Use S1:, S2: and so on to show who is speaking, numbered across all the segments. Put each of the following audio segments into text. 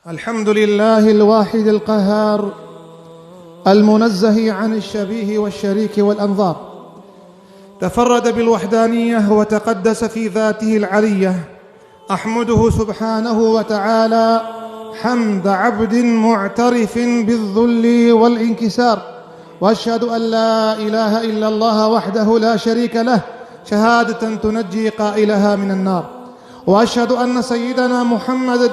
S1: الحمد لله الواحد القهار المنزه عن الشبيه والشريك والأنظار، تفرد بالوحدانية وتقدس في ذاته العلية. أحمده سبحانه وتعالى حمد عبد معترف بالذل والانكسار، وأشهد أن لا إله إلا الله وحده لا شريك له شهادة تنجي قائلها من النار، وأشهد أن سيدنا محمد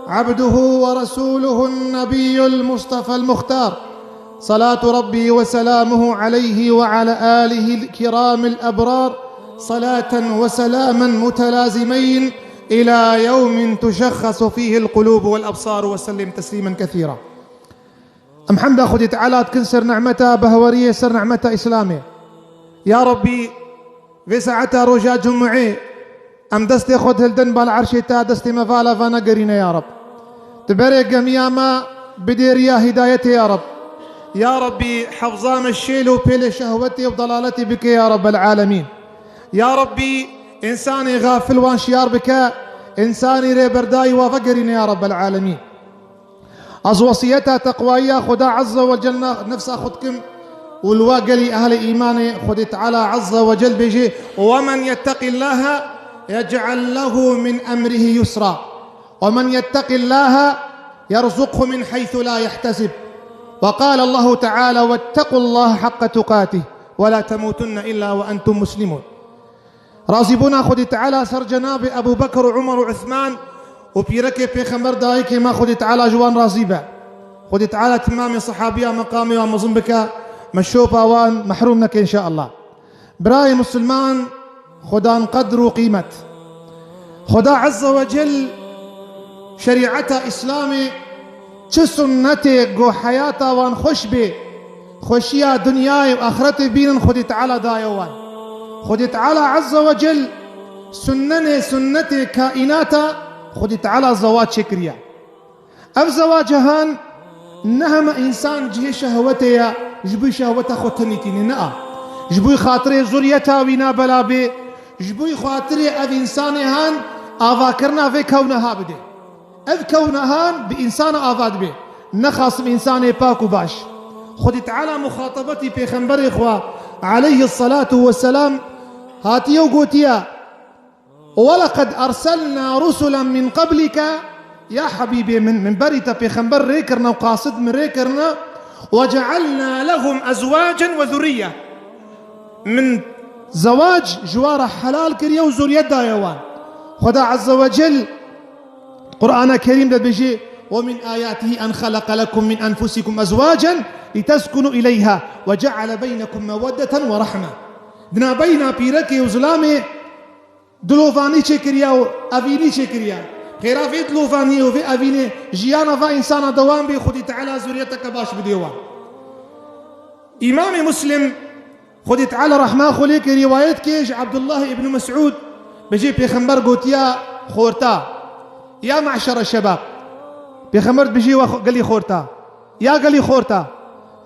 S1: عبده ورسوله النبي المصطفى المختار، صلاة ربي وسلامه عليه وعلى آله الكرام الأبرار، صلاة وسلاما متلازمين إلى يوم تشخص فيه القلوب والأبصار، وسلم تسليما كثيرا. أم حمد أخذ تعالى تكنسر نعمته بهورية سر نعمته إسلامي يا ربي في ساعتها رجاء جمعي أم دستي خد هلدن بالعرشي تا دستي مفالة فنقرين يا رب، تبارك جميعا بديريا هدايتي يا رب. يا ربي حفظان الشيل وبيل شهوتي وضلالتي بك يا رب العالمين. يا ربي إنساني غافل وانشيار بك، إنساني ريبرداي وفقرين يا رب العالمين. از وصيتها تقوية خدا عز وجل نفس أخذكم والواقلي أهل إيماني خد تعالى عز وجل بيجي ومن يتق الله يجعل له من أمره يسرا ومن يتق الله يرزقه من حيث لا يحتسب. وقال الله تعالى واتقوا الله حق تقاته ولا تموتن إلا وأنتم مسلمون. راضبنا خد تعالى سر جناب أبو بكر وعمر وعثمان وبيركي بيخمر دايكي ما خد تعالى جوان راضبة خد تعالى تمامي صحابية مقامي ومظن بك مشوفة وان محرومنك إن شاء الله. براي مسلمان خدا قدر وقيمة خدا عز وجل شريعته إسلامي چه سنتي قو حياته وان خوش بي خوشيا دنياي وآخرتي بينن خد تعالى دايوان خد تعالى عز وجل سنتي كائناته خد تعالى زواج شكريا أف زواجهان نهم إنسان جه شهوته جبي شهوته خطنيتين نأ جبوي خاطري زوريتا وينا بلا بي جبوي خاطري أف إنسانهان آفاكرنا في كونها بده أف كونهان بإنسان آفاد به نخاصم إنسان باك وباش. خد تعالى مخاطبتي بيخنبر إخوة عليه الصلاة والسلام هاتي وقوتيا ولقد أرسلنا رسلا من قبلك يا حبيبي من بريتا بيخنبر ريكرنا وقاصد من ريكرنا وجعلنا لهم أزواجا وذرية من زواج جوار حلال كريا وزرية دايوان. خدا عز وجل قرآن الكريم بيجي ومن آياته أن خلق لكم من أنفسكم أزواجا لتسكنوا إليها وجعل بينكم مودة ورحمة. دنا بينا بيركي وزلامي دلوفاني شكريا وأفيني شكريا خيرا في دلوفاني وفي أفيني جيانا فا إنسان دوام بي خدي تعالى زريتك باش بديوان. إمام مسلم خدي تعالى رحمة خليك رواية كيش عبد الله ابن مسعود بيجي بيخمبر قوت يا خورتا يا معشر الشباب بيخمرت بيجي قال لي خورتا يا قال لي خورتا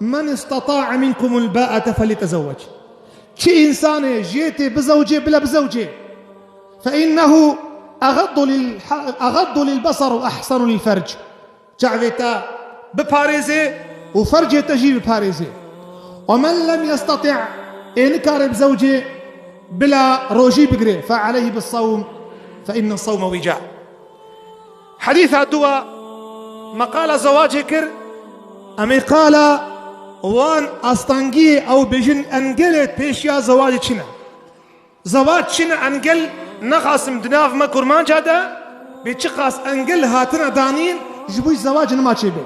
S1: من استطاع منكم الباءة فليتزوج. شي إنسان جيتي بزوجي بلا بزوجي فإنه أغض للبصر وأحسن للفرج. جعفتا بباريزي وفرجي تجي بباريزي. ومن لم يستطع إنكار بزوجي بلا روجي بقري فعليه بالصوم فإن الصوم وجاء. حديث الدواء مقال زواج كر أمي قال وان أستنجي أو بجن أنجلت بيشيا زواج شنا زواج شنا أنجل نخاسم دناف ما كرمان جادا بيتشخاص أنجل هاتنا دانين جبوي زواج ما تشبه.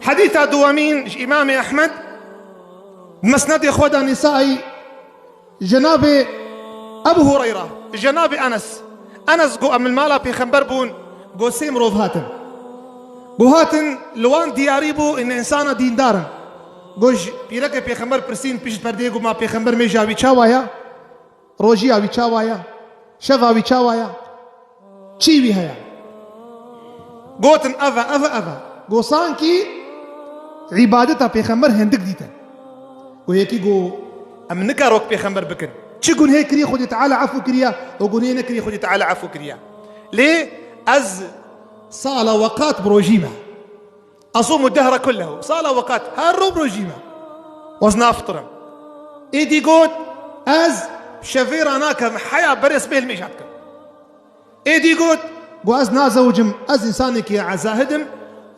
S1: حديث الدوامين إمام أحمد مسند إخوة نسائي جناب أبو هريرة جناب أنس قو أم المالا بيخنبر بون قو سيم روف هاتن قو هاتن لوان دياري بو إن إنسان دين دارن قوش بيرك بيخنبر برسين بيش بردي قو ما بيخنبر ميجا ويچاوايا روجيا ويچاوايا شفا ويچاوايا چي ويهايا قوتن أفا قو سانكي عبادتا بيخنبر هندك ديتا ويكي قو أم نكاروك بيخنبر بكن چگون هي كريا خدي تعالى عفو كريا وقول هي نكري خدي تعالى عفو كريا ليه از صال وقات بروجيمة أصوم الدهر كله صال وقات هارو بروجيمة وزنا أفطرم إيدي قوت أز شفير ناكم حياة بريس به الميشاتكم إيدي قوت وأز نازوجم أز إنسانك يا عزاهدم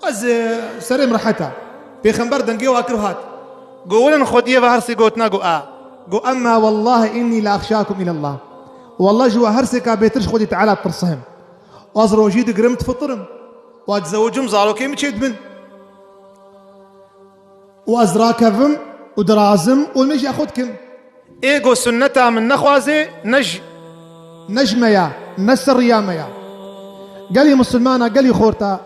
S1: أز سريم رحتها في خنبر دنقيو أكرهات قولن خديه وهرسي قوتنا قو أما والله إني لا أخشاكم إلى الله والله جوا هرسك بيترش خدي تعالى ترصهم وأزرو جيد قرمت فطرم وأتزوجهم زارو كيم تشيد من وأزراكفم ودرازم والمشي أخذكم إيقو سنتها من نخوازي نجميا نسر ياميا قال لي مسلمانا قال لي خورتا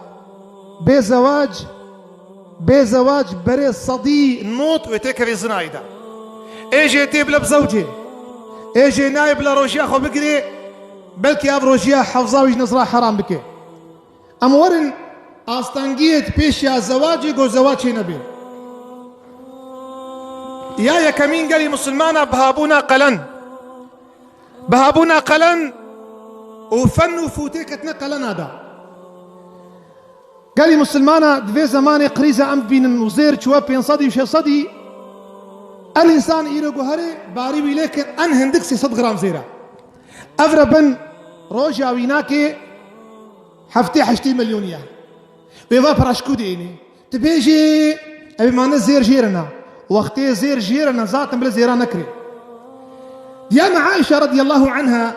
S1: بزواج بري صدي نوت وتكري زنايدا ايجي تيبلا بزوجي ايجي نايب لروجيا خو بقري بلكي اب روجيا حفظاوي نصرا حرام بكي ام ورن استنجيت بيش يا زواجي قو زواجي نبي يا كمين قال مسلمانا بهابونا قلن وفن فوتيك قلن هذا قال لي مسلمانا دفي زماني قريزة أم بين وزير شواب بين صدي وشي صدي الإنسان إيرو هري باري لكن أن هندك 6 غرام زيرة أفربن روجا ويناكي حفتي حشتي مليونية ويفا براشكو ديني تبيجي أبي ما نزير جيرنا وقتي زير جيرنا ذات بلا زيران نكري ديانا عائشة رضي الله عنها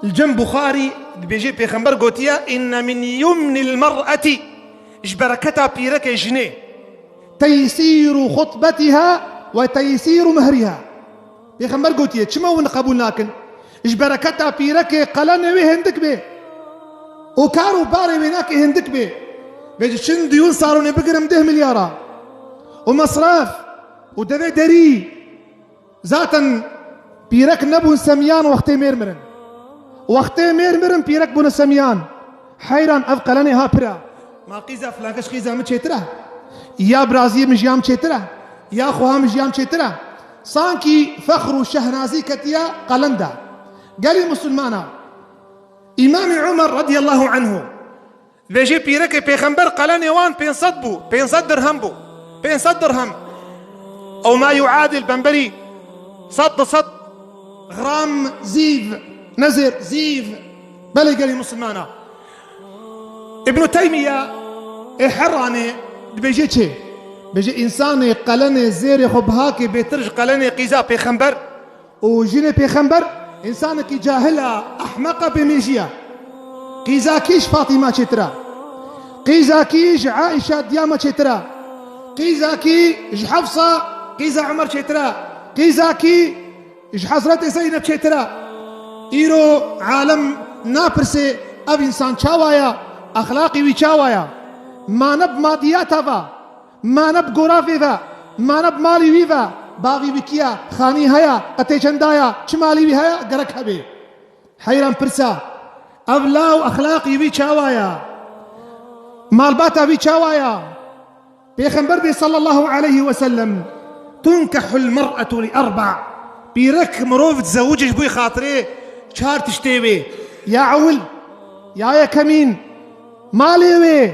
S1: الجنب بخاري بيجي بيخنبر قوتيا إن من يمن المرأة إجبركتها بيرك جنيه تيسير خطبتها وتيسير مهرها بيخنبر قوتيا شما ونقبول لكن إجبركتها بيرك قلن بيه هندك بيه وكارو باري بيناك هندك بيه بيجي شن ديون صاروا نبقرم 10 مليارا ومصراف ودفع دري ذاتا بيرك نبو سميان وقتي ميرمرن وقتي ميرمرن بيرك بون سميان حيران أفقلني هابرا ما قيزة فلانكش قيزة متشترة يا برازيل مجيام تشترة يا خوها مجيام تشترة صانكي فخر شهنازي كتيا قلندا قال مسلمانا إمام عمر رضي الله عنه بيجي بيرك بيخنبر قلني وان بين صد درهم أو ما يعادل بنبري صد غرام زيف نزر زيف بلي قال مسلمانا ابن تيمية إحراني بيجي إنساني قلني زيري خبهاكي بيترج قلني قيزا بيخنبر وجيني بيخنبر إنسانك جاهلة أحمقة بميجيا قيزا كيش فاطمة شترا قيزا كيش عائشة ديامة شترا قيزا كيش حفصة قيزا عمر شترا قيزا كيش حضرت زينب شترا إيرو عالم نابرسي أب إنسان شاوايا أخلاقي وشاوايا ما نب مادياتها ما نب غرافيها ما نب مالي ويها باغي بكيا خاني هيا قتي چندايا چمالي ويها غرك هبي حيران برسا أبلاو أخلاقي وشاوايا مالباتا وشاوايا بيخنبر بي صلى الله عليه وسلم تنكح المرأة ل4 بيرك مروف تزوجش بوي خاطري شهر تشتيوي يا عول يا كمين ماليوي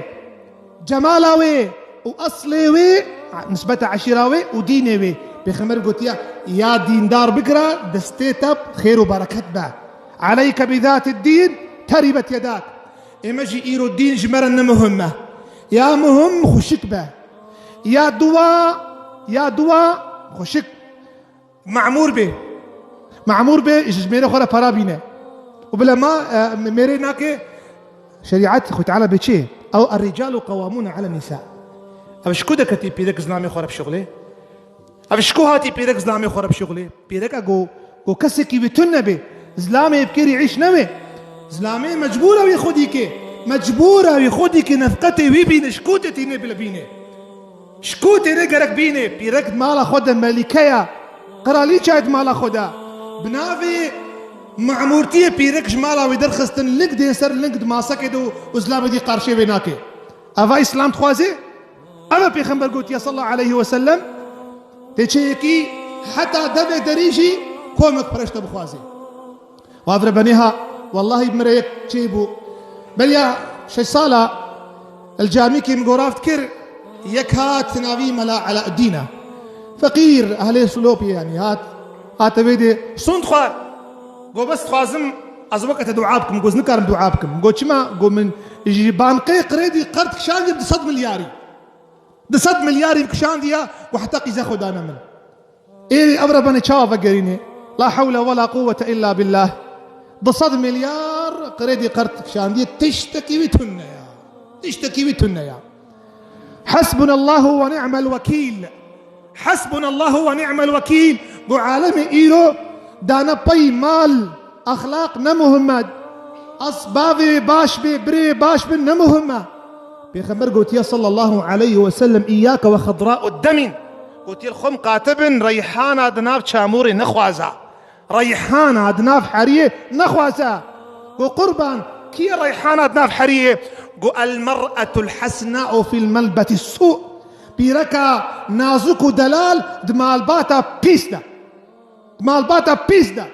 S1: جمالاوي وأصليوي نسبة عشيراوي ودينيوي بيخمر قلت يا دين دار بقرة دستيتب خير وبركة با عليك بذات الدين تربت يداك إمجي إيرو الدين جمرنا مهمة يا مهم خشك با يا دواء خشك معمور به جميرة خورا فرابينه وبلا ما ميري ناكي شريعت خو تعالى بشي او الرجال قوامون على النساء ابشكو دكتي بيرك زلامي خورا بشغله ابشكو هاتي بيرك زلامي خورا بشغله بيرك اجو كسكي بتنبه زلامي بكيري يعيش نوي زلامي مجبوره ويخديك نفقتي ويبين شكوتي نبل بينه شكوتي نقرك بينه بيرك مالا خد ملكيه قرالي شاهد مالا خدا بنافي معمورتي بيرك جمالا ويدرخستن لقد يسر لقد ما سكدوا وزلام دي قارشي بيناكي افا اسلام تخوازي اما بيخنبر قلت يا صلى الله عليه وسلم تشيكي حتى دم دريجي كومك برشت بخوازي وافر بنيها والله بمريك تشيبو بل يا 6 سالة الجامي كي مقورافت كر يكهات تناوي ملا على الدينة فقير أهلي سلوبي يعني هات بيدي صند خوار قو بس خوازم از وقت دعابكم قوز نكارم دعابكم قو چما قو من بانقي قريدي قرد كشان دي بصد ملياري بصد ملياري بكشان ديا وحتى قيزا خدانا من إيه أبربني شافا قريني لا حول ولا قوة إلا بالله بصد مليار قريدي قرد كشان دي تشتكي وتهنا يا حسبنا الله ونعم الوكيل حسبنا الله ونعم الوكيل قو عالمي إيرو دانا بي مال أخلاق نمهمة أصبابي باش بي بري باش بن نمهمة بيخبر قلت يا صلى الله عليه وسلم إياك وخضراء الدم قلت يا الخم قاتبن ريحان أدناف شاموري نخوازا ريحان أدناف حريه نخوازا وقربان كي ريحان أدناف حريه قو المرأة الحسناء في الملبة السوء بيركا نازك دلال دمال باتا بيسدا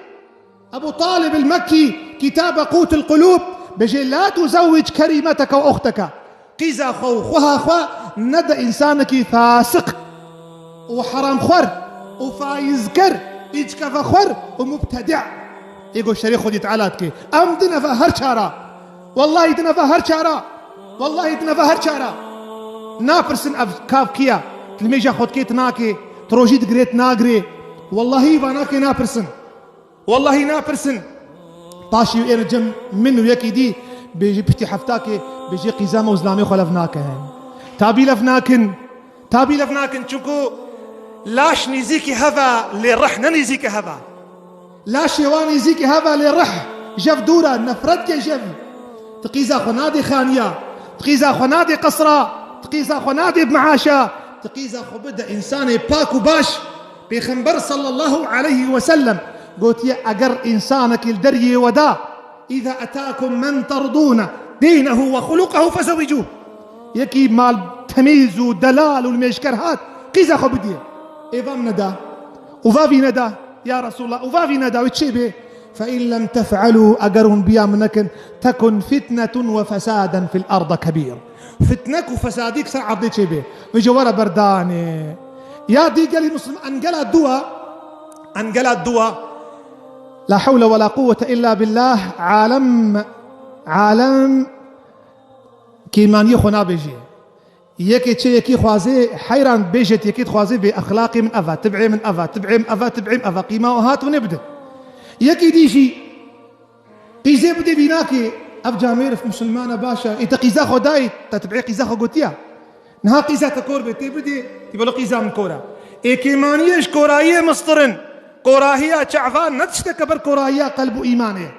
S1: أبو طالب المكي كتاب قوت القلوب بجي لا تزوج كريمتك وأختك قيزا خوخها خوا ندى إنسانك فاسق وحرام خور وفايزكر إجكف خور ومبتدع يقول الشريخ خدي تعالاتك أم دنا فهر شارع والله دنا فهر شارع نافرسن أف كاف كيا تلميجا خود كيت ناكي تروجيت قريت ناقري والله باناكي نافرسن طاشي وإرجم منه يكي دي بيجي بحتي حفتاكي بيجي قزامة وزلامي خلفناكن تابي لفناكن شكو لاش نيزيكي هذا للرح نيزيكي هذا لاش يواني زيكي هذا للرح جف دورة نفرتك جف تقيزا خنادي خانية تقيزا خنادي قصرة تقيزا خنادي بمعاشا تقيزا خبدا إنساني باكو باش بيخنبر صلى الله عليه وسلم قلت يا أقر إنسانك الدري ودا إذا أتاكم من ترضون دينه وخلقه فزوجوه يكي مال تميز ودلال والمشكرهات قيزا خبدية إذا ندى وفافي ندى يا رسول الله وفافي ندى وتشيبه فإن لم تفعلوا أقرهم بيا منكن تكن فتنة وفسادا في الأرض كبير فتنك وفسادك سعب دي تشيبه وجوارة برداني يا دي قالي مسلم أنقل الدواء لا حول ولا قوة إلا بالله عالم كيمان يخونا بيجي يكي تشي يكي خوازي حيران بيجت يكي خوازي بأخلاقي من أفا تبعي من أفا قيمة وهات ونبدأ يكي ديشي قيزي بدي بيناكي أف جامير في مسلمانة باشا إتا قيزا خداي تتبعي قيزا خقوتيا نها قيزا تكور بيتي بدي تبالو قيزا من كورا كيمانيش كوراية مصطرن كوراهية شعفان نتشتكبر كوراهية قلب إيمانه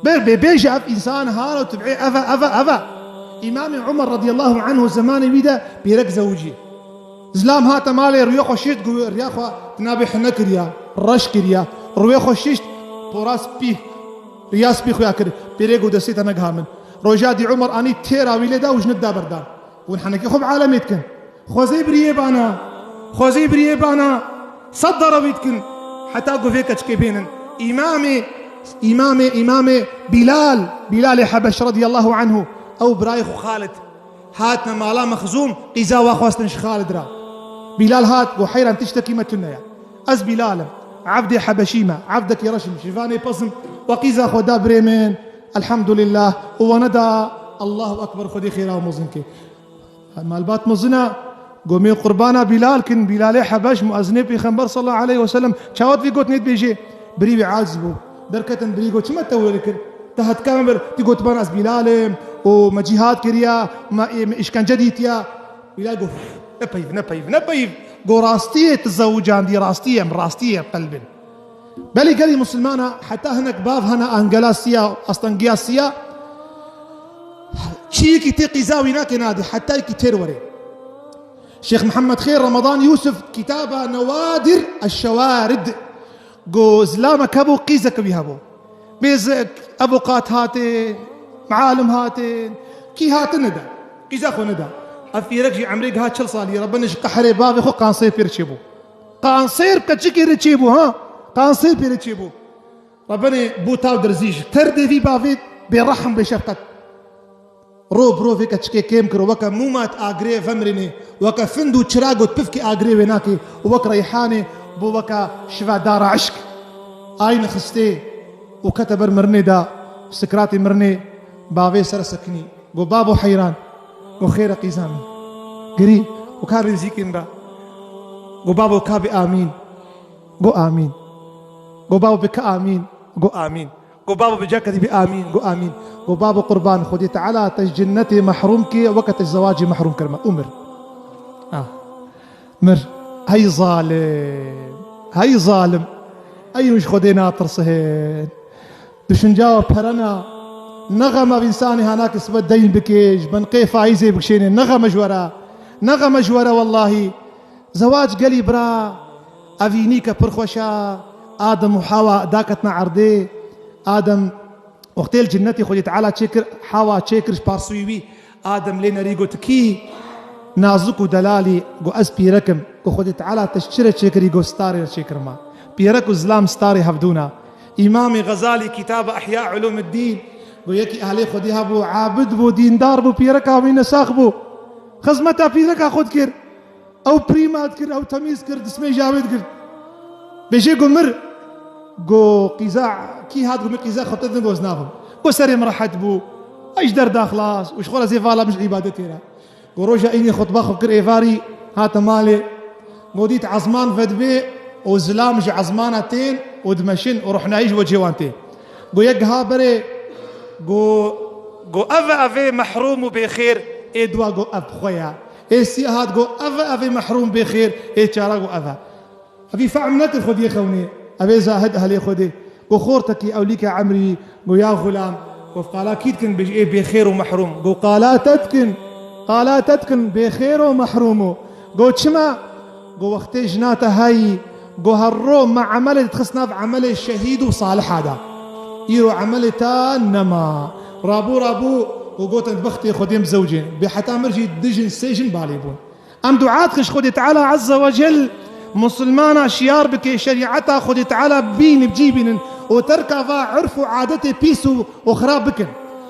S1: بيجي أف إنسان هارو تبعي أفا إمام عمر رضي الله عنه زمان بيدا بيرك زوجي زلام هاتا مالي رويا خوشيت رياخو تنابي حنك ريا رش كريا رويا خوشيت بوراس بيه رياس بيه خويا كري بيريقو دسيت أنا قهامن روجادي عمر أني تيرا ويلدا وجند دابردان ونحنكي خب عالميتكن خوزي بريبانا صدر بيتكن حتى قفيك تشكيبين إمامي بلال حبش رضي الله عنه أو برايخ خالد هاتنا مالا مخزوم قيزا واخواستنش خالد را بلال هات وحيرا تشتكي متنا يا أز بلال عبدي حبشيمة عبدك يرشم شفاني بصم وقيزا خدا بريمين الحمد لله وندى الله أكبر خدي خيرا ومزنك مالبات مزنا قومي قربانا بلال كن بلالي حبش مؤذني في خنبر صلى الله عليه وسلم شاوت في قوت نيت بيجي بريبي عازبو دركة بريقو شما تولي تحت كامبر تقول تبان أز بلال ومجيهات كريا ما إيش كان جديد بلال قو نبيف قو راستية تزوجان دي راستية قلب بلي قالي مسلمانا حتى هناك باف هنا أنجلاسيا أستنجياسيا شي كتير زاوينا كنادي حتى كتير وري شيخ محمد خير رمضان يوسف كتابة نوادر الشوارد قو زلامة كابو قيزة كبيهابو بيزك أبو قات هاتين معالم هاتين كي هاتن ندى قيزة خو ندى أفيرك جي عمريق هات شل صالي ربنا قحري بابي خو قانصير بيرتشيبو قانصير كتشكي رتشيبو قانصير بيرتشيبو ربنا بوتاو درزيج تردي في بافيد برحم بشفقة روب روفك تشكي كيم كرو وكا مومات آغري فمرني وكا فندو تشراغو تبفكي آغري وناكي وكا ريحاني بو وكا شفا دار عشق آين خستي وكتبر مرني دا سكراتي مرني باوي سرسكني بو بابو حيران بو خير قيزامي قري وكار رزيكين با بو بابو كابي آمين قو آمين قو بابو بك آمين قو آمين قو بابو بجاكتي بآمين قو آمين قو بابو قربان خدي تعالى تج جنتي محرومك وقت الزواج محروم كرمه أمر مر هاي ظالم أي مش خدي ناطر صهين دشن جاوب برنا نغمة بإنساني هناك اسمه دين بكيج بنقي فايزي بكشيني نغمة جورا والله زواج قلي برا أفينيكا برخوشا آدم وحواء داكتنا عردي آدم وقتيل جنتي خدي تعالى تشكر حواء تشكر بارسويوي آدم لينا ريقو تكي نازكو دلالي قو أسبي ركم قو خدي تعالى تشتري تشكر يقو ستاري تشكر ما بيركو زلام ستاري هفدونا إمامي غزالي كتاب أحياء علوم الدين قو يكي أهلي خدي هبو عابد بو ديندار بو بيركا ومين ساخبو خزمتا بيركا خد كر أو بريمات كر أو تميز كر دسمي جاويد كر بيجي قو مر قو قيزاع كي هاد قو مر قيزاع خطتنا بوزناهم قو سري مرحت بو ايش دردا خلاص وش خلاص يفالا مش عبادتي لا قو روجا إني خطبة خبكر إيفاري هات مالي موديت عزمان فدبي وزلامج عزمانتين ودمشن ورحنا ايش وجوانتين قو يقها بري قو أفا محروم بخير إدوا قو أب خويا إيسي هاد قو أفا محروم بخير إيه شارا قو أفا أبي فعمنات الخد يا خوني أبي زاهد أهلي خدي قو خورتك أو ليك عمري قو يا غلام وقالا كيدكن بخير ومحروم قو قالا تتكن بخير ومحروم قو تشما قو وقتي جناتا هاي قو هالرو مع عمل تخصنا في عمل الشهيد وصالح هذا يرو عمل نما رابو وقوت بختي خديم زوجين بحتى مرجي دجن سجن باليبون أم دعاتك خدي تعالى عز وجل مسلمانا شيار بك شريعتها خدي تعالى بين بجيبين وتركضا عرفوا عادتي بيسو وخراب بكن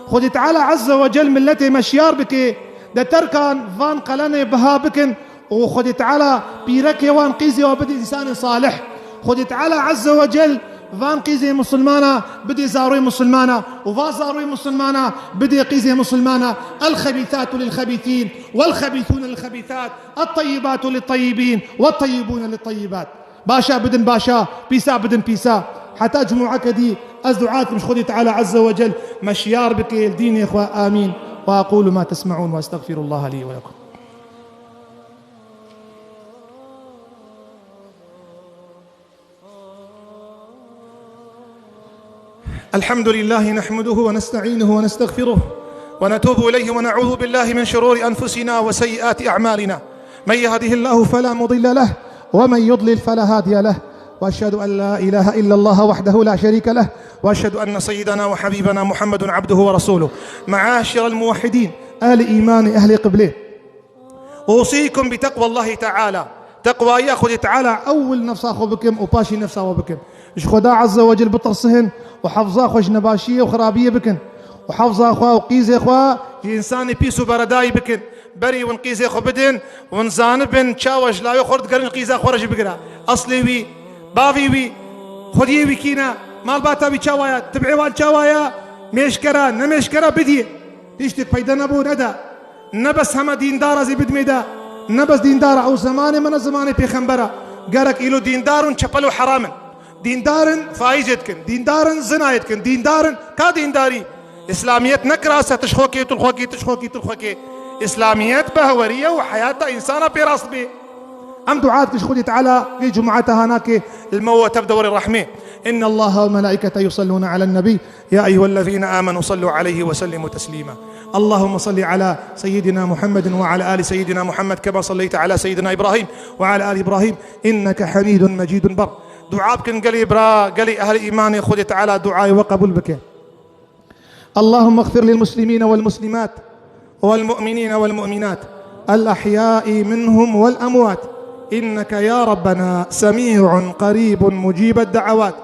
S1: خدي تعالى عز وجل ملتي مشيار بك ده تركان فان قلني بها بكن وخدي تعالى بيرك وان قيزي وبدي إنسان صالح خدي تعالى عز وجل فان قيزي مسلمانا بدي زاروي مسلمانا وفا زاروي مسلمانا بدي قيزي مسلمانا الخبيثات للخبيثين والخبيثون للخبيثات الطيبات للطيبين والطيبون للطيبات باشا بدن باشا بيسا بدن بيسا حتى جمعك دي أزدعاتكم خدي تعالى عز وجل مشيار بك الدين يا إخوة آمين وأقول ما تسمعون وأستغفر الله لي ولكم. الحمد لله نحمده ونستعينه ونستغفره ونتوب إليه ونعوذ بالله من شرور أنفسنا وسيئات أعمالنا من يهده الله فلا مضل له ومن يضلل فلا هادي له وأشهد أن لا إله إلا الله وحده لا شريك له وأشهد أن سيدنا وحبيبنا محمد عبده ورسوله. معاشر الموحدين أهل إيمان أهل قبله أوصيكم بتقوى الله تعالى. تقوى ياخذ تعالى أول نفس أخو بكم وباشي نفس أخو بكم إيش خدا عز وجل بطرسهن وحفظا خوش نباشية وخرابية بكن وحفظا أخوا وقيزة أخوا إنسان بيسو برداي بكن بري ونقيزة أخو بدن ونزانبن تشاوش لا يخرد قرن قيزة خورج بقرا أصلي وي بافي وي خدي وي كينا مال باتا بي تشاوايا تبعي وال تشاوايا ميشكرا نميشكرا بدي تيشتك بيدا نبو ندا نبس هما دين دارا زي بدميدا نبس دين دارا أو زماني من زماني بيخنبرا قارك إلو دين دارن شبلو حراما دين دارن فايجتكن دين دارن زنايتكن دين دارن كا دين داري إسلاميات نكراسة تشخوكي تلخوكي إسلاميات بهورية وحياة إنسانة براس بي أم دعاتك خذي تعالى في جمعتها هناك الموت تبدأ الرحمة إن الله وملائكته يصلون على النبي يا أيها الذين آمنوا صلوا عليه وسلموا تسليما. اللهم صل على سيدنا محمد وعلى آل سيدنا محمد كما صليت على سيدنا إبراهيم وعلى آل إبراهيم إنك حميد مجيد بر. دعابك قلي برا قلي أهل إيماني خذ تعالى دعائي وقبول بك. اللهم اغفر للمسلمين والمسلمات والمؤمنين والمؤمنات الأحياء منهم والأموات إنك يا ربنا سميع قريب مجيب الدعوات.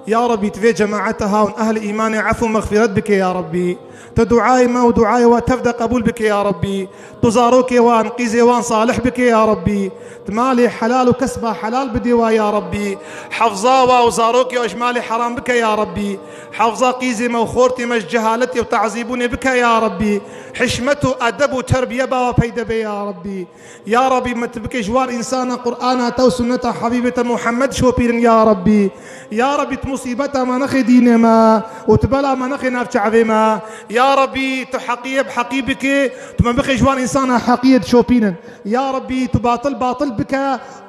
S1: يا ربي تفي جماعتها وأهل إيمان عفو مغفرت بك يا ربي، تدعاي ما ودعاي وتفدى قبول بك يا ربي، تزاروك وانقذي وان صالح بك يا ربي، تمالي حلال وكسبها حلال بديوا يا ربي، حفظا وزاروك واجمالي حرام بك يا ربي، حفظا قيزي موخورتي مش جهالتي وتعذيبوني بك يا ربي، حشمته أدب وتربية با وبيدبي يا ربي، يا ربي ما تبكي جوار إنسانا قرآنا تو سنة حبيبة محمد شوبير يا ربي، يا ربي مصيبتها ما نخي دين ما وتبلا ما نخي ناف شعبي ما، يا ربي تحقيب حقيبك تما بكي جوار إنسانا حقيد شوبينا، يا ربي تباطل باطل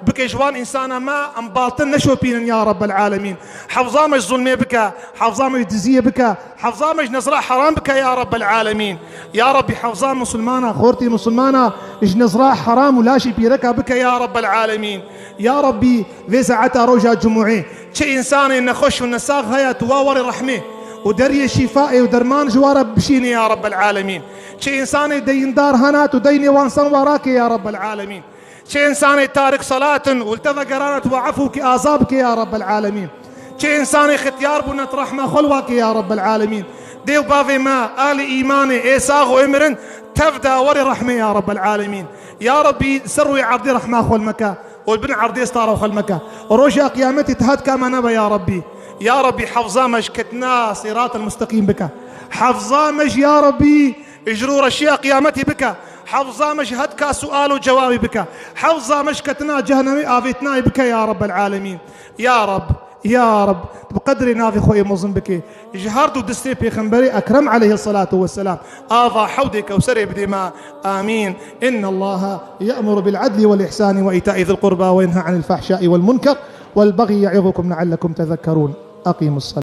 S1: بك جوان إنسانا ما أم باطل نشوبين يا رب العالمين، حفظا مش ظلمي بك، حفظا مش دزية بك، حفظا مش نزرع حرام بك يا رب العالمين، يا ربي حفظا مسلمانا خورتي مسلمانا إج نزرع حرام ولا شي بيركا بك يا رب العالمين، يا ربي ذي ساعتها روجا جمعي شي إنساني نخش ونساغ هيا تواوري رحمه ودري شفائي ودرمان جواره بشيني يا رب العالمين، شي إنساني دين دار هنات وديني وانسان وراك يا رب العالمين، شي إنساني تارك صلاة والتذى قرانت وعفوك آزابك يا رب العالمين، شي إنساني ختيار بنت رحمة خلوك يا رب العالمين، ديو بافي ما آل إيماني إيساغ وإمرن تفدى وري رحمة يا رب العالمين، يا ربي سروي عرضي رحمة خلمك والبن عرضي استارة خلمك وروجا قيامتي تهد كما نبا يا ربي، يا ربي حفظا مشكتنا صراط المستقيم بك، حفظا مش يا ربي اجرور اشياء قيامتي بك، حفظا مش هدك سؤال وجوابي بك، حفظا مشكتنا جهنمي آفيتنا بك يا رب العالمين، يا رب يا رب بقدر نافي خوي مظن بك جهرت ودستي في خنبري أكرم عليه الصلاة والسلام آضى حودك وسري بدماء آمين. إن الله يأمر بالعدل والإحسان وإيتاء ذي القربى وينهى عن الفحشاء والمنكر والبغي يعظكم لعلكم تذكرون. أقيموا الصلاة.